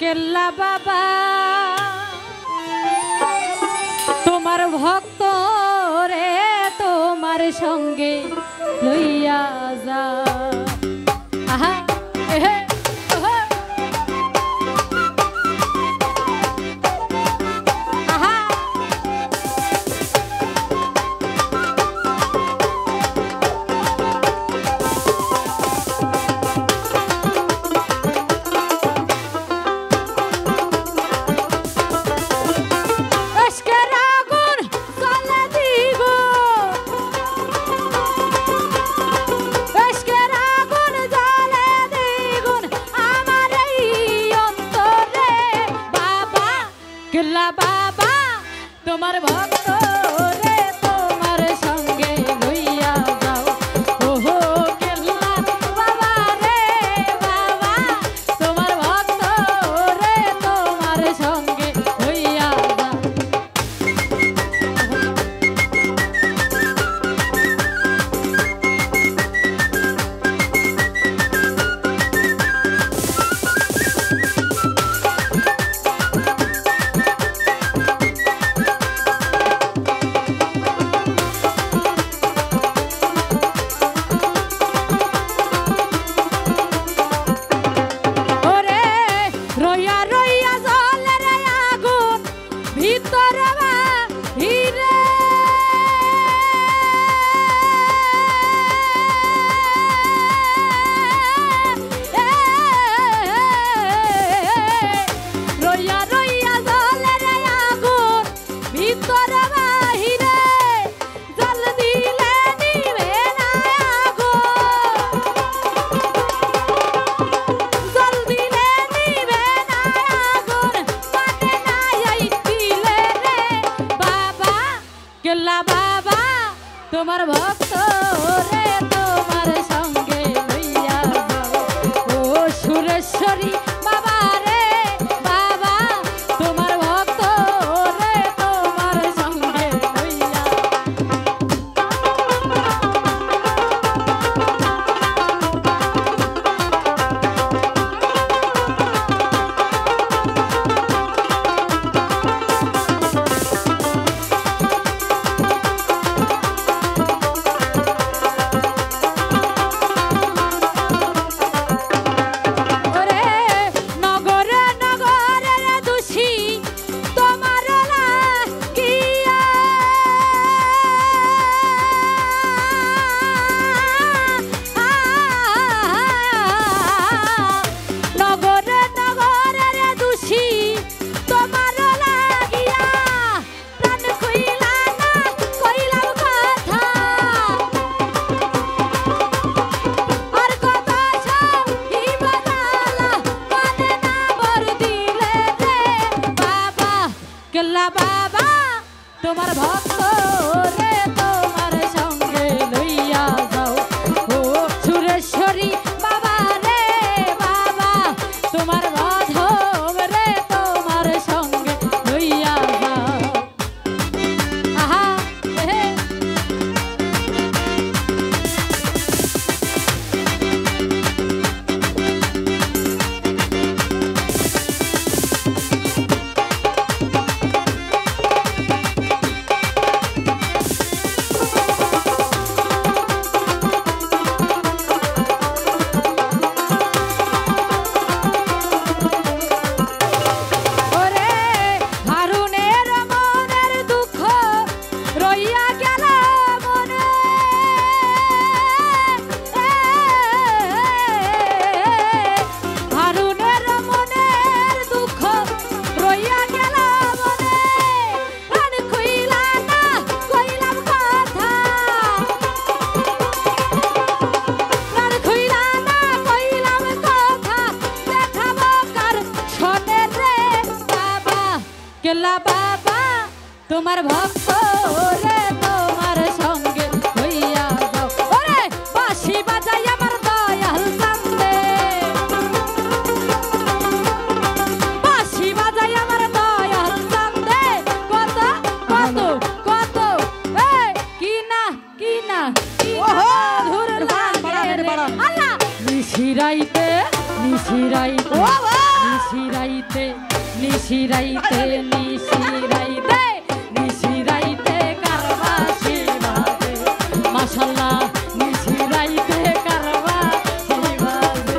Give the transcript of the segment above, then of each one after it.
কেল্লা বাবা তোমার ভক্ত রে তোমার সঙ্গে লইয়া যা আহা এহে বাবা তোমার ভক্ত রে তোমার সঙ্গে লইয়া যাও ওহো কেল্লা বাবা রে বাবা তোমার ভক্ত রে তোমার সঙ্গে লইয়া যাও কেল্লা বাবা তোমার ভক্ত রে তোমার সঙ্গে লইয়া যাও ও সুরেশ্বরী বাবা রে বাবা তোমার ভক্ত রে তোমার সঙ্গে লইয়া কেল্লা বাবা তোমার ভক্ত রে তোমার সঙ্গে লইয়া যাও ও সুরেশ্বরী বাবা রে বাবা তোমার মাধব রে তোমার সঙ্গে লইয়া যাও আহা এহে কেল্লা বাবা তোমার ভক্ত রে তোমার সঙ্গে লইয়া যাও ওরে বাঁশি বাজাই আমার দয়াল চান্দে বাঁশি বাজাই আমার দয়াল চান্দে কত কত কত এই কি না ধুর লাগে আল্লাহ নিশিরাইতে নিশিরাইতে নিশিরাইতে নিশিরাইতে নিশিরাইতে কারবাসি বাজে মাশাআল্লাহ নিশিরাইতে কারবাসি বাজে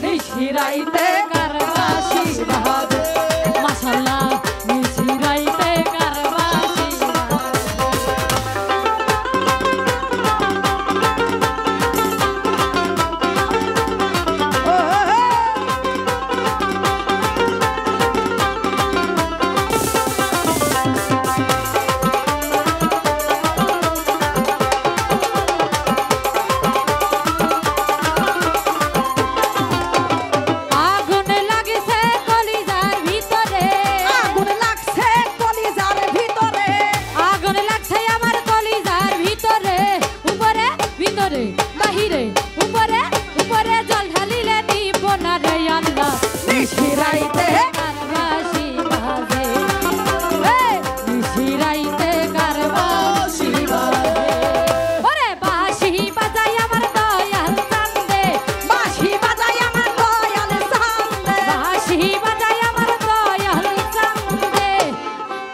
নিশিরাইতে কারবাসি বাজে মাশাআল্লাহ নিশিরাইতে কারবাসি বাহিরে উপরে উপরে জল ঢালিলে দিব না রে আল্লাহ নিশিরাইতে কারবাসি বাজে নিশিরাইতে কারবাসি বাজে ওরে বাঁশি বাজাই আমার দয়াল চান্দে বাঁশি বাজাই আমার দয়াল চান্দে বাঁশি বাজাই আমার দয়াল চান্দে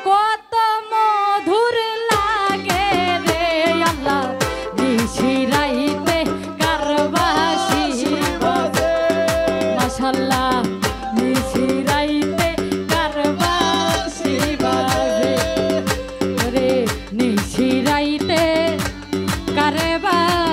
কত মধুর লাগে রে আল্লাহ নিশিরাইতে মাশাআল্লাহ নিশিরাইতে কারবাসি বাজে রে নিশিরাইতে কারবাসি